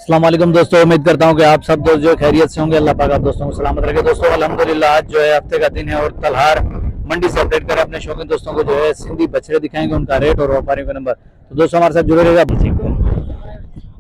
अस्सलाम वालेकुम दोस्तों, उम्मीद करता हूँ कि आप सब दोस्त जो खैरियत से होंगे। अल्लाह पाक आप दोस्तों को सलामत रखे। दोस्तों अल्हम्दुलिल्लाह आज जो है हफ्ते का दिन है और तलहार मंडी से अपडेट करें अपने शौकीन दोस्तों को जो है सिंधी बछड़े दिखाएंगे, उनका रेट और व्यापारियों का नंबर। तो दोस्तों हमारे साथ जुड़े रहेगा।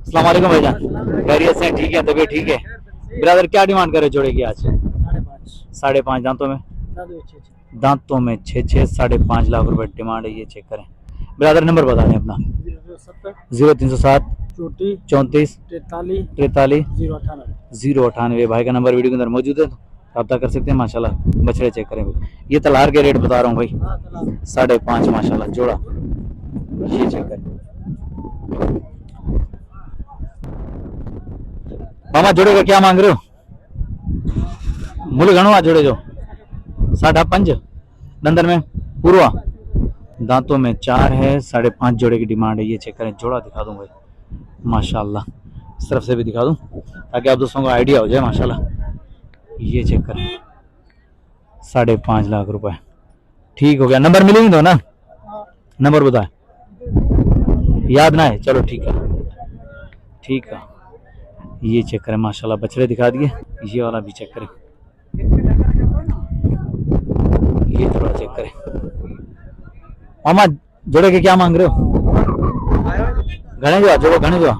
अस्सलाम वालेकुम भाईजान, खैरियत से ठीक है? तबीयत ठीक है? ब्रदर क्या डिमांड करे जोड़े की आज? 5.5 दांतों में 6 5.5 लाख रुपए डिमांड है। ये चेक करें। ब्रदर नंबर बता दें अपना। 0307 34 43 098। भाई का नंबर वीडियो के अंदर मौजूद है, तो रब्ता कर सकते हैं। माशाल्लाह बछड़े चेक करें भाई। ये तलहार के रेट बता रहा हूँ भाई, 5.5 माशाल्लाह जोड़ा। ये चेक करें मामा, जोड़े का क्या मांग रहे हो? मुल घणो जोड़े जो 5.5 दंदर में पूर्वा, दांतों में 4 है। 5.5 जोड़े की डिमांड है। ये चेक करें। जोड़ा दिखा दूं भाई माशाल्लाह, इस तरफ से भी दिखा दूं ताकि आप दोस्तों को आइडिया हो जाए माशाल्लाह। ये चेक करें 5.5 लाख रुपए। ठीक हो गया। नंबर मिलेंगे तो ना? नंबर बताए, याद ना है? चलो ठीक है, ठीक है। ये चेक करें माशाल्लाह, बछड़े दिखा दिए। ये वाला भी चेक करें, ये थोड़ा चेक करें। मामा जोड़े के क्या मांग रहे हो? घने जो जोड़ो, घने जो है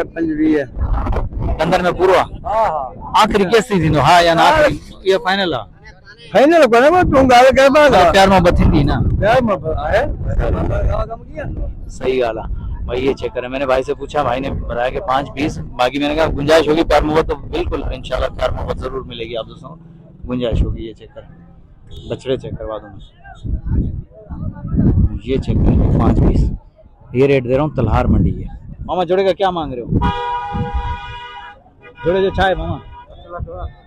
25 अंदर में पूरा आखिरी कैसी थी? हाँ या ना आखिरी? ये फाइनल है? फाइनल करे वो तुम गाल के बाद प्यार मोहब्बत थी ना? प्यार मोहब्बत है। सही गाला भाई। ये चेक करें। मैंने भाई से पूछा, भाई ने बताया कि 5-20, बाकी मैंने कहा गुंजाइश होगी प्यार मोहब्बत तो बिल्कुल इंशाल्लाह प्यार मोहब्बत जरूर मिलेगी आप दोस्तों को, गुंजाइश होगी। ये चेक करें, बछड़े चेक करवा दूँ। ये चेक करें 5-20, ये रेट दे रहा हूँ तलहार मंडी है। मामा जोड़े का क्या मांग रहे हो? जोड़े जो चाहे मामा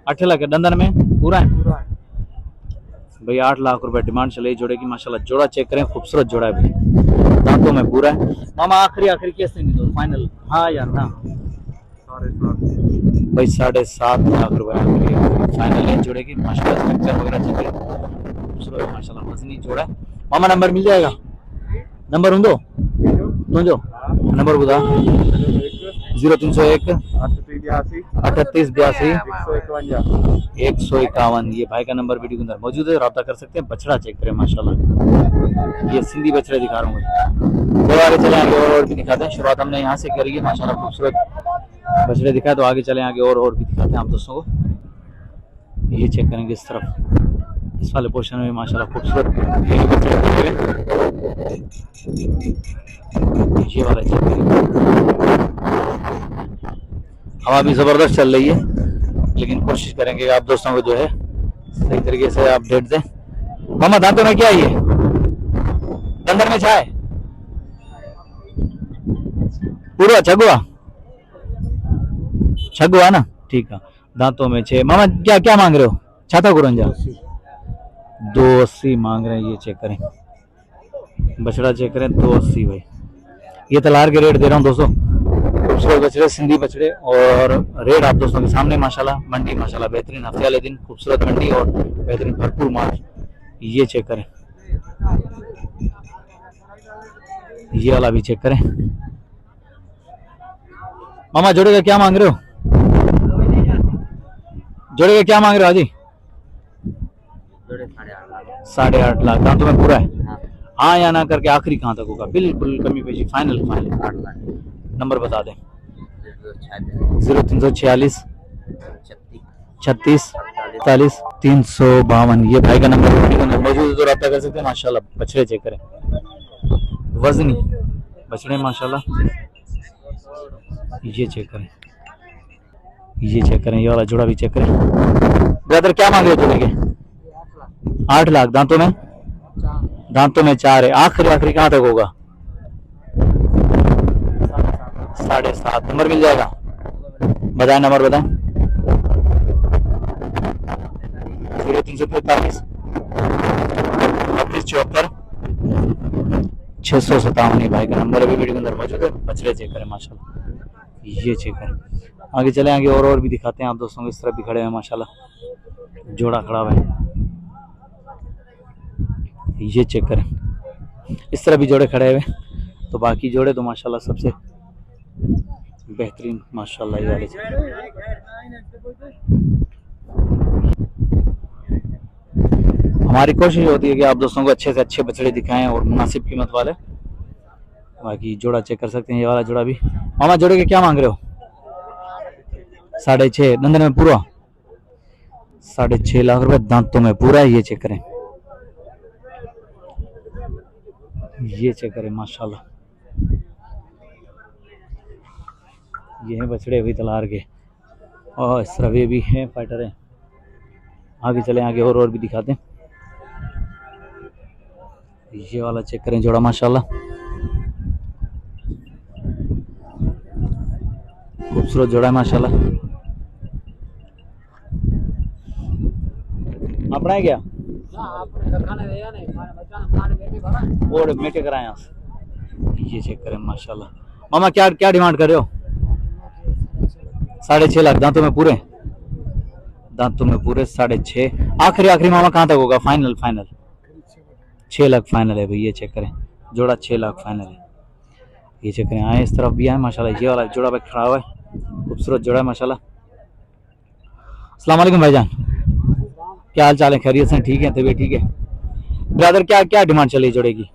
8 लाख दंदन में पूरा है भाई। 8 लाख रुपए डिमांड चले जोड़े की माशाल्लाह। जोड़ा चेक करें, खूबसूरत जोड़ा है भाई, दांतों में पूरा है। मामा आखिरी कैसे नहीं दो फाइनल? हाँ या ना भाई? 7.5 लाख रुपए फाइनल है जोड़े की माशाल्लाह। स्ट्रक्चर वगैरह चेक करें, खूबसूरत माशाल्लाह, वजनी जोड़ा है। मामा नंबर मिल जाएगा? नंबर हूँ तुझो नंबर बता। 0301 38 82 151। ये भाई का नंबर वीडियो के अंदर मौजूद है, रब्ता कर सकते हैं। बछड़ा चेक करें माशाल्लाह, ये सिंधी बछड़े दिखा रहा हूँ। चलो आगे चले, आगे और भी दिखाते हैं। शुरुआत हमने यहाँ से करी है माशाल्लाह, खूबसूरत बछड़े दिखाए। तो आगे चले, आगे और भी दिखाते हैं आप दोस्तों को। ये चेक करेंगे इस तरफ, इस वाले पोर्शन में माशाल्लाह खूबसूरत ये वाला चेक करेंगे। हवा भी जबरदस्त चल रही है, लेकिन कोशिश करेंगे आप दोस्तों को जो है सही तरीके से अपडेट दें। मामा दांतों में क्या है? ये दंदर में चाय पूरा छगुआ ना? ठीक है। दांतों में 6। मामा क्या क्या मांग रहे हो? छाता गुरंजा 280 मांग रहे हैं। ये चेक करें, बछड़ा चेक करें 280 भाई। ये तलहार के रेट दे रहा हूँ दोस्तों, खूबसूरत बछड़े, सिंधी बछड़े, और रेट आप दोस्तों के सामने माशाल्लाह। मंडी माशाल्लाह बेहतरीन, हफ्ते वाले दिन खूबसूरत मंडी और बेहतरीन भरपूर माल। ये चेक करें, ये वाला भी चेक करें। मामा जोड़े का क्या मांग रहे हो? जोड़े का क्या मांग रहे हो हाजी? 8.5 लाख। दांतों में पूरा है? हाँ या ना करके आखिरी कहाँ तक होगा? बिल्कुल कमी पेशी, फाइनल 8 लाख। नंबर बता दें। 0346 36 45 352। ये भाई का नंबर मौजूद है, तो रब्ता कर सकते हैं माशाल्लाह। बछड़े चेक करें, वजनी बछड़े माशाल्लाह। ये चेक करें, ये चेक करें। ये वाला जोड़ा भी चेक करें। ब्रदर क्या मांग रहे हो जोड़े के? 8 लाख। दांतों में 4 है। आखिरी कहाँ तक होगा? 7.5। नंबर मिल जाएगा? बताएं नंबर बताएं। 0343 34 657। भाई का नंबर अभी वीडियो के अंदर मौजूद है। बछड़े चेक करें माशाल्लाह, ये चेक करें। आगे चले, आगे और भी दिखाते हैं आप दोस्तों को। इस तरफ भी खड़े हैं माशाल्लाह, जोड़ा खड़ा हुआ है। ये चेक करें, इस तरह भी जोड़े खड़े हुए। तो बाकी जोड़े तो माशाल्लाह सबसे बेहतरीन माशाल्लाह ये वाले चेकर। हमारी कोशिश होती है कि आप दोस्तों को अच्छे से अच्छे बछड़े दिखाएं और मुनासिब कीमत वाले। बाकी जोड़ा चेक कर सकते हैं, ये वाला जोड़ा भी। मामा जोड़े के क्या मांग रहे हो? 6.5 नंदन में पूरा 6.5 लाख रुपए दांतों में पूरा है। ये चेक करें, ये चेक करें माशाल्लाह। ये हैं बछड़े अभी तलार के, और इस तरह भी हैं फाइटर हैं। आगे चले, आगे और भी दिखाते हैं। ये वाला चेक करें जोड़ा माशाल्लाह, खूबसूरत जोड़ा है माशाल्लाह। अपना है क्या और मेटे कराए यहाँ से। ये चेक करें माशाल्लाह। मामा क्या क्या डिमांड कर रहे हो? 6.5 लाख दांतों में पूरे, दांतों में पूरे 6.5। आखिरी आखिरी मामा कहाँ तक होगा? फाइनल फाइनल 6 लाख फाइनल है भाई। ये चेक करें जोड़ा 6 लाख फाइनल है। ये चेक करें, आए इस तरफ भी आए माशाल्लाह। ये वाला जोड़ा भाई खड़ा हुआ है, खूबसूरत जोड़ा है माशाल्लाह। अस्सलाम वालेकुम भाईजान, क्या हाल चाल है? खैरियत से? ठीक है, तबीयत ठीक है? ब्रदर क्या क्या डिमांड चली जोड़े की?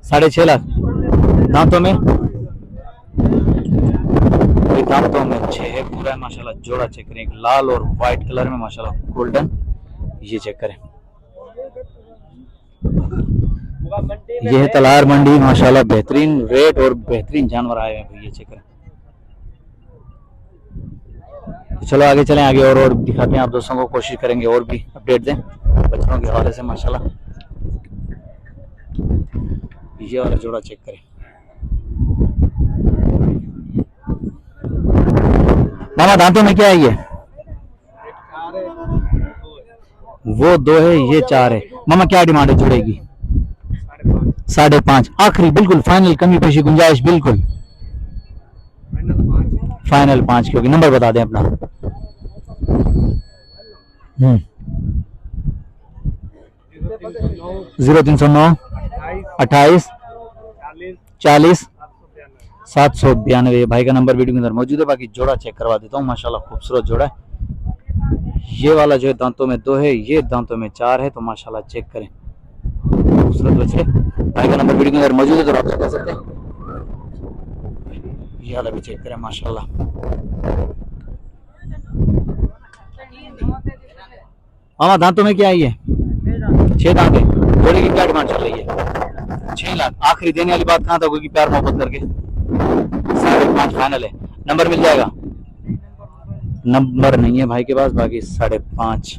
6.5 लाख दांतों में, दांतों में 6 है पूरा है माशाल्लाह। जोड़ा चेक करें, एक लाल और व्हाइट कलर में माशाल्लाह, गोल्डन। ये चेक करें, ये है तलार मंडी माशाल्लाह। बेहतरीन रेट और बेहतरीन जानवर आए हैं भाई। ये चेक करें। तो चलो आगे चलें, आगे और दिखाते हैं आप दोस्तों को। कोशिश करेंगे और भी अपडेट दें बच्चों के हवाले से माशाल्लाह। ये वाला जोड़ा चेक करें। मामा दांतों में क्या है? ये वो 2 है, ये 4 है। मामा क्या डिमांड है जोड़े की? 5.5 आखिरी, बिल्कुल फाइनल, कमी पेशी गुंजाइश बिल्कुल फाइनल 5 क्योंकि नंबर बता दें अपना। 0309 28 40 792। भाई का नंबर वीडियो के अंदर मौजूद है। बाकी जोड़ा चेक करवा देता हूँ माशाल्लाह, खूबसूरत जोड़ा है। ये वाला जो है दांतों में 2 है, ये दांतों में 4 है। तो माशाल्लाह चेक करें, खूबसूरत बच्चे। भाई का नंबर वीडियो के अंदर मौजूद है, तो रब्ता कर सकते हैं। ये वाला भी चेक करें माशाल्लाह। मामा दांतों में क्या है? ये 6 दांत है। जोड़े की क्या डिमांड चल रही है? 6 लाख आखिरी। देने वाली बात कहाँ तक होगी? प्यार मोहब्बत करके 5.5 फाइनल है। नंबर मिल जाएगा? नंबर नहीं है भाई के पास। बाकी 5.5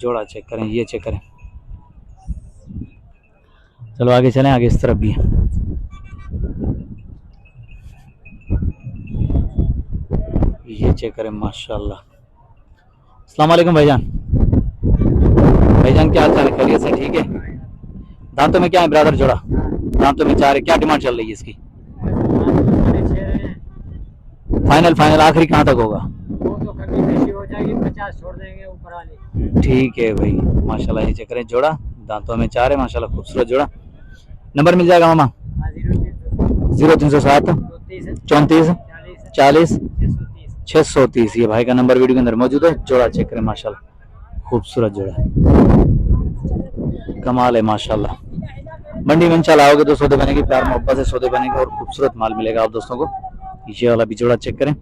जोड़ा चेक करें, ये चेक करें। चलो आगे चलें, आगे इस तरफ भी है। ये चेक करें माशाल्लाह। अस्सलाम वालेकुम भाईजान, भाईजान क्या हाल चाल है? खैरियत से? ठीक है। दांतों में क्या है ब्रदर जोड़ा? दांतों में 4 है। क्या डिमांड चल रही है इसकी? फाइनल फाइनल आखिरी कहाँ तक होगा? वो तो कमी बेशी हो जाएगी, 50 छोड़ देंगे ऊपर वाले। ठीक है भाई माशाल्लाह। ये चेक करें जोड़ा दांतों में 4 है माशाल्लाह, खूबसूरत जोड़ा। नंबर मिल जाएगा मामा? 0307 34 40 630। ये भाई का नंबर वीडियो के अंदर मौजूद है। जोड़ा चेक करें माशाल्लाह, खूबसूरत जोड़ा, कमाल है माशाल्लाह। मंडी में इंशाल्लाह आओगे तो सौदे बनेंगे, प्यार मोहब्बत से सौदे बनेंगे और खूबसूरत माल मिलेगा आप दोस्तों को। ये वाला भी जोड़ा चेक करें।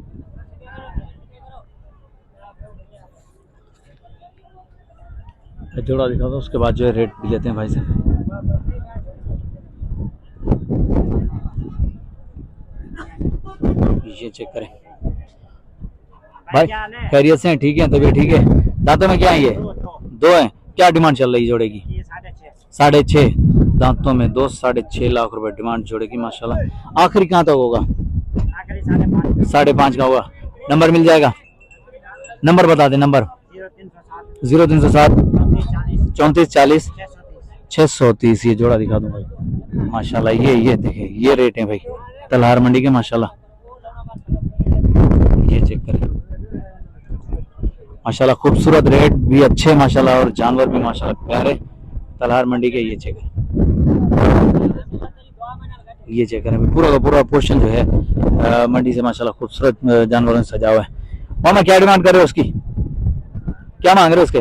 जोड़ा दिखा दो, उसके बाद जो है रेट भी लेते हैं भाई से। ये चेक करें भाई, खैरियत से? ठीक है, तबीयत ठीक है? दांतों में क्या है? ये 2 है। क्या डिमांड चल रही है जोड़े की? 6.5 दांतों में 2, 6.5 लाख रुपए डिमांड जोड़े की माशाल्लाह। आखिरी कहाँ तक होगा? 5.5 का होगा। नंबर मिल जाएगा? नंबर बता दे। नंबर 0307 34 40 630। ये जोड़ा दिखा दूं भाई माशाल्लाह। ये देखें, ये रेट है भाई तलहार मंडी के माशाल्लाह। ये चेक करें माशाल्लाह, खूबसूरत रेट भी अच्छे माशाल्लाह और जानवर भी माशाल्लाह प्यारे तलहार मंडी के। ये चेक करें, ये चेक करें पूरा का पूरा पोर्शन जो है मंडी से माशाल्लाह खूबसूरत जानवरों से सजा हुआ है। मामा क्या डिमांड कर रहे हो उसकी, क्या मांग रहे हो उसके?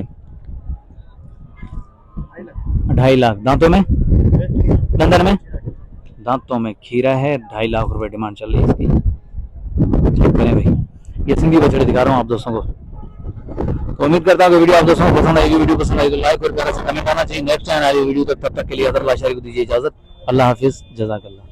2.5 लाख। दांतों में, दंदर में, दांतों में खीरा है। 2.5 लाख रुपए डिमांड चल रही है इसकी। चेक करें भाई, ये सिंधी बछड़े दिखा रहा हूँ आप दोस्तों को। तो उम्मीद करता हूँ कि वीडियो आप दोस्तों को पसंद आएगी। वीडियो पसंद आई तो लाइक और प्यारा सा कमेंट आना चाहिए। नेक्स्ट टाइम आ रही वीडियो तक, तब तक के लिए अदर भाषा को दीजिए इजाजत। अल्लाह हाफिज, जज़ाकल्लाह।